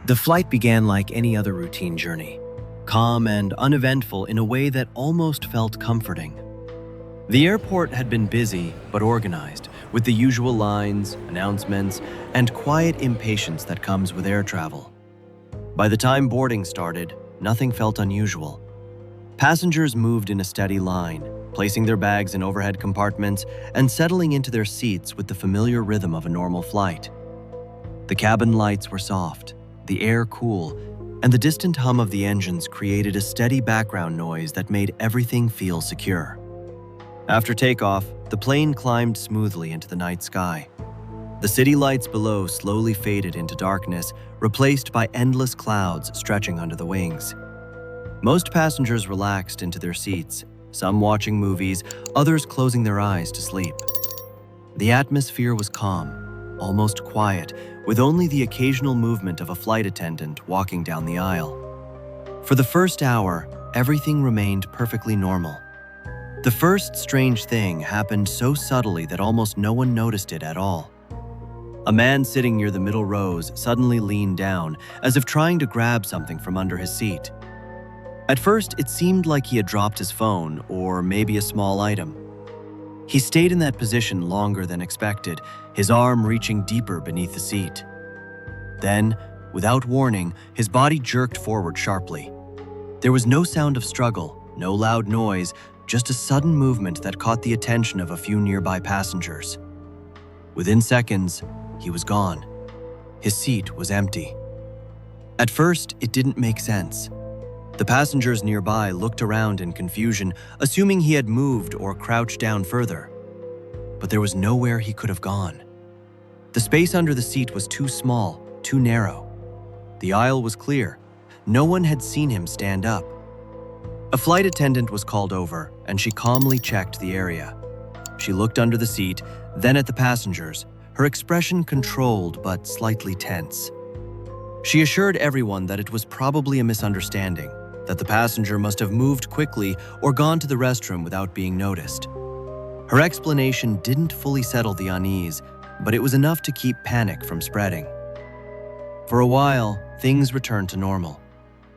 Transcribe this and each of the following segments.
The flight began like any other routine journey, calm and uneventful in a way that almost felt comforting. The airport had been busy but organized, with the usual lines, announcements, and quiet impatience that comes with air travel. By the time boarding started, nothing felt unusual. Passengers moved in a steady line, placing their bags in overhead compartments and settling into their seats with the familiar rhythm of a normal flight. The cabin lights were soft, the air cool, and the distant hum of the engines created a steady background noise that made everything feel secure. After takeoff, the plane climbed smoothly into the night sky. The city lights below slowly faded into darkness, replaced by endless clouds stretching under the wings. Most passengers relaxed into their seats, some watching movies, others closing their eyes to sleep. The atmosphere was calm, almost quiet, with only the occasional movement of a flight attendant walking down the aisle. For the first hour, everything remained perfectly normal. The first strange thing happened so subtly that almost no one noticed it at all. A man sitting near the middle rows suddenly leaned down, as if trying to grab something from under his seat. At first, it seemed like he had dropped his phone or maybe a small item. He stayed in that position longer than expected, his arm reaching deeper beneath the seat. Then, without warning, his body jerked forward sharply. There was no sound of struggle, no loud noise, just a sudden movement that caught the attention of a few nearby passengers. Within seconds, he was gone. His seat was empty. At first, it didn't make sense. The passengers nearby looked around in confusion, assuming he had moved or crouched down further. But there was nowhere he could have gone. The space under the seat was too small, too narrow. The aisle was clear. No one had seen him stand up. A flight attendant was called over, and she calmly checked the area. She looked under the seat, then at the passengers, her expression controlled but slightly tense. She assured everyone that it was probably a misunderstanding, that the passenger must have moved quickly or gone to the restroom without being noticed. Her explanation didn't fully settle the unease, but it was enough to keep panic from spreading. For a while, things returned to normal.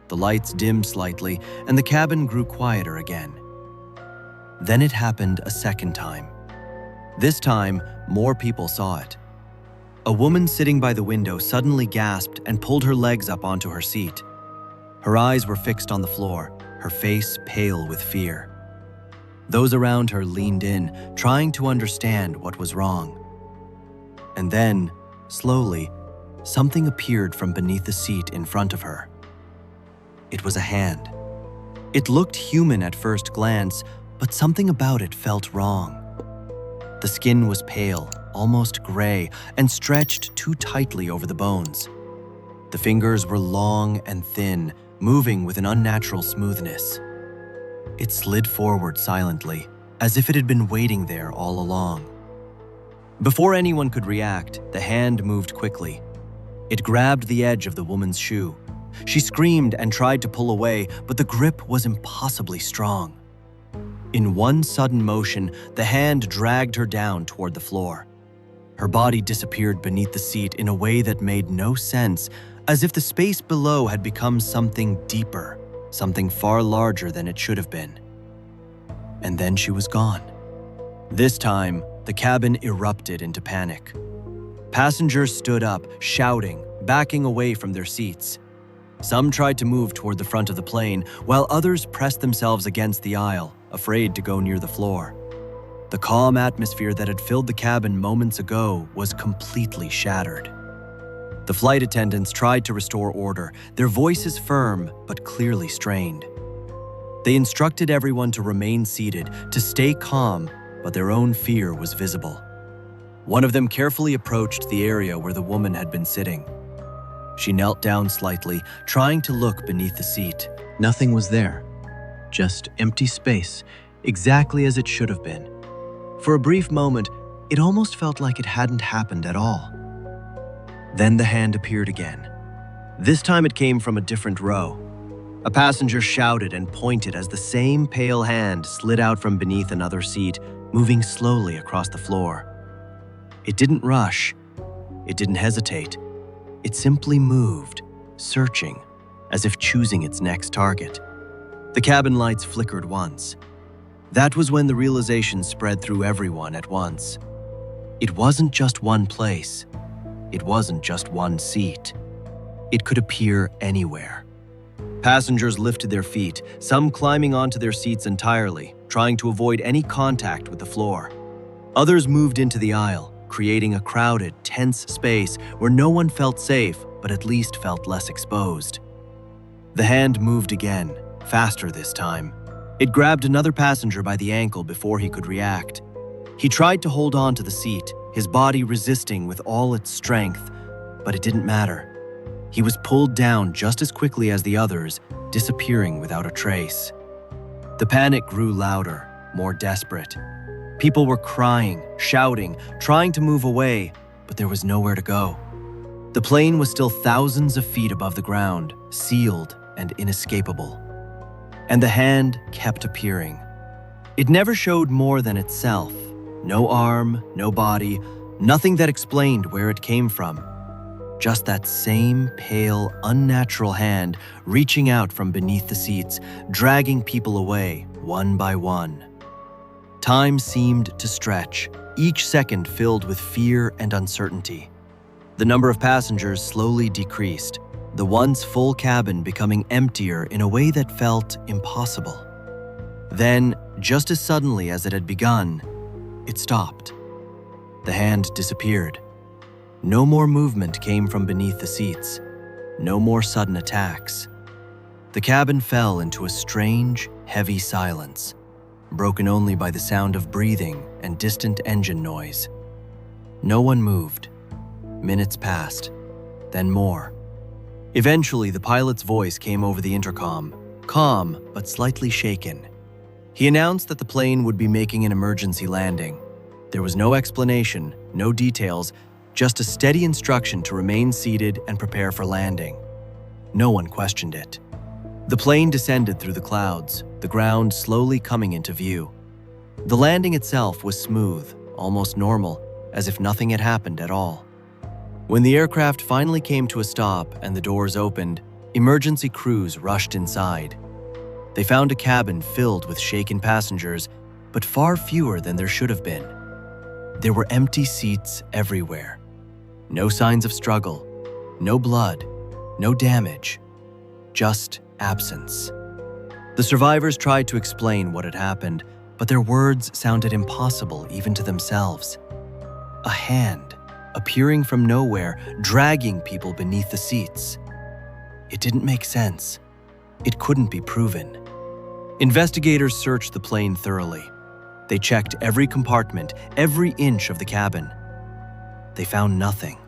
The lights dimmed slightly, and the cabin grew quieter again. Then it happened a second time. This time, more people saw it. A woman sitting by the window suddenly gasped and pulled her legs up onto her seat. Her eyes were fixed on the floor, her face pale with fear. Those around her leaned in, trying to understand what was wrong. And then, slowly, something appeared from beneath the seat in front of her. It was a hand. It looked human at first glance, but something about it felt wrong. The skin was pale, almost gray, and stretched too tightly over the bones. The fingers were long and thin, moving with an unnatural smoothness. It slid forward silently, as if it had been waiting there all along. Before anyone could react, the hand moved quickly. It grabbed the edge of the woman's shoe. She screamed and tried to pull away, but the grip was impossibly strong. In one sudden motion, the hand dragged her down toward the floor. Her body disappeared beneath the seat in a way that made no sense, as if the space below had become something deeper, something far larger than it should have been. And then she was gone. This time, the cabin erupted into panic. Passengers stood up, shouting, backing away from their seats. Some tried to move toward the front of the plane, while others pressed themselves against the aisle, afraid to go near the floor. The calm atmosphere that had filled the cabin moments ago was completely shattered. The flight attendants tried to restore order, their voices firm but clearly strained. They instructed everyone to remain seated, to stay calm, but their own fear was visible. One of them carefully approached the area where the woman had been sitting. She knelt down slightly, trying to look beneath the seat. Nothing was there, just empty space, exactly as it should have been. For a brief moment, it almost felt like it hadn't happened at all. Then the hand appeared again. This time it came from a different row. A passenger shouted and pointed as the same pale hand slid out from beneath another seat, moving slowly across the floor. It didn't rush. It didn't hesitate. It simply moved, searching, as if choosing its next target. The cabin lights flickered once. That was when the realization spread through everyone at once. It wasn't just one place. It wasn't just one seat. It could appear anywhere. Passengers lifted their feet, some climbing onto their seats entirely, trying to avoid any contact with the floor. Others moved into the aisle, creating a crowded, tense space where no one felt safe, but at least felt less exposed. The hand moved again, faster this time. It grabbed another passenger by the ankle before he could react. He tried to hold on to the seat, his body resisting with all its strength, but it didn't matter. He was pulled down just as quickly as the others, disappearing without a trace. The panic grew louder, more desperate. People were crying, shouting, trying to move away, but there was nowhere to go. The plane was still thousands of feet above the ground, sealed and inescapable. And the hand kept appearing. It never showed more than itself. No arm, no body, nothing that explained where it came from. Just that same pale, unnatural hand reaching out from beneath the seats, dragging people away, one by one. Time seemed to stretch, each second filled with fear and uncertainty. The number of passengers slowly decreased, the once full cabin becoming emptier in a way that felt impossible. Then, just as suddenly as it had begun, it stopped. The hand disappeared. No more movement came from beneath the seats. No more sudden attacks. The cabin fell into a strange, heavy silence, broken only by the sound of breathing and distant engine noise. No one moved. Minutes passed, then more. Eventually, the pilot's voice came over the intercom, calm but slightly shaken. He announced that the plane would be making an emergency landing. There was no explanation, no details, just a steady instruction to remain seated and prepare for landing. No one questioned it. The plane descended through the clouds, the ground slowly coming into view. The landing itself was smooth, almost normal, as if nothing had happened at all. When the aircraft finally came to a stop and the doors opened, emergency crews rushed inside. They found a cabin filled with shaken passengers, but far fewer than there should have been. There were empty seats everywhere. No signs of struggle, no blood, no damage, just absence. The survivors tried to explain what had happened, but their words sounded impossible even to themselves. A hand, appearing from nowhere, dragging people beneath the seats. It didn't make sense. It couldn't be proven. Investigators searched the plane thoroughly. They checked every compartment, every inch of the cabin. They found nothing.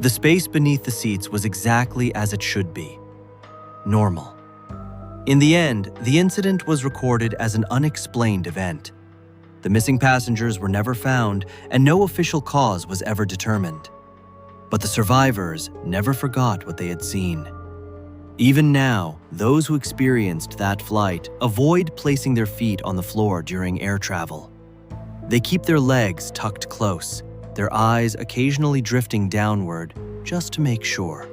The space beneath the seats was exactly as it should be. Normal. In the end, the incident was recorded as an unexplained event. The missing passengers were never found, and no official cause was ever determined. But the survivors never forgot what they had seen. Even now, those who experienced that flight avoid placing their feet on the floor during air travel. They keep their legs tucked close, their eyes occasionally drifting downward just to make sure.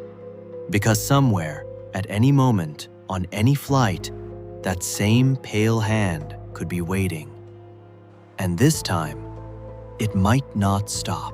Because somewhere, at any moment, on any flight, that same pale hand could be waiting. And this time, it might not stop.